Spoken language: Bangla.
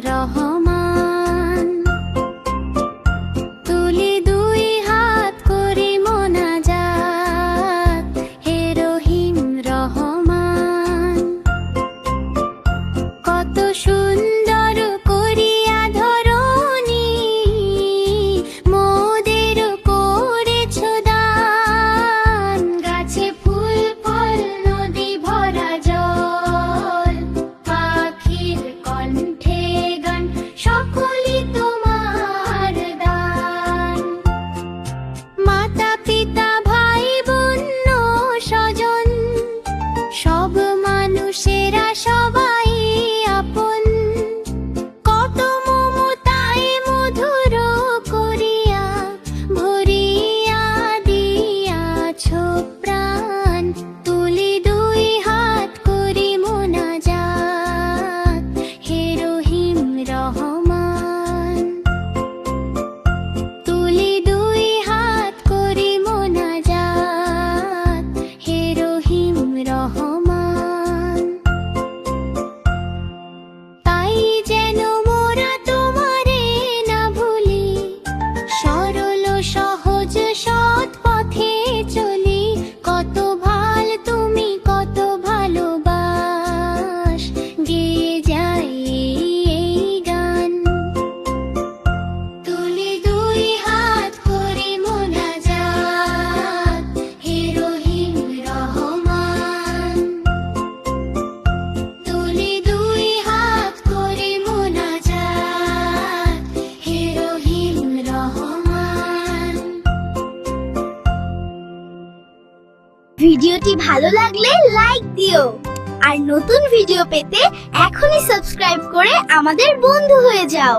রহমান। তুলি দুই হাত করি মোনাজাত, হে রহিম রহমান। কত সুন্দর করিয়া ধরণী মোদের করেছ দান। গাছে ফুল ফল নদী ভরা জল, পাখির কণ্ঠে গান, সকলই তোমার দান। মাতা পিতা ভাই বোন স্বজন, সব মানুষেরা সবাই আপন। কত মমতায় মধুর করিয়া ভরিয়া দিয়াছ প্রাণ। তুলি দুই হাত করি মোনাজাত, হে রহিম রহমান। তুলি দুই হাত করি মোনাজাত, হে রহিম রহমান। তাই যেন মোরা তোমারে না ভুলি, সরল সহজ সৎ পথে চলি। কত ভাল তুমি কত ভালোবাস, গেয়ে যাই এই গান। তুলি দুই হাত করি মোনাজাত, হে রহিম রহমান। তুলি দুই হাত করি মোনাজাত, হে রহিম রহমান। ভিডিওটি ভালো লাগলে লাইক দিও, আর নতুন ভিডিও পেতে এখনই সাবস্ক্রাইব করে আমাদের বন্ধু হয়ে যাও।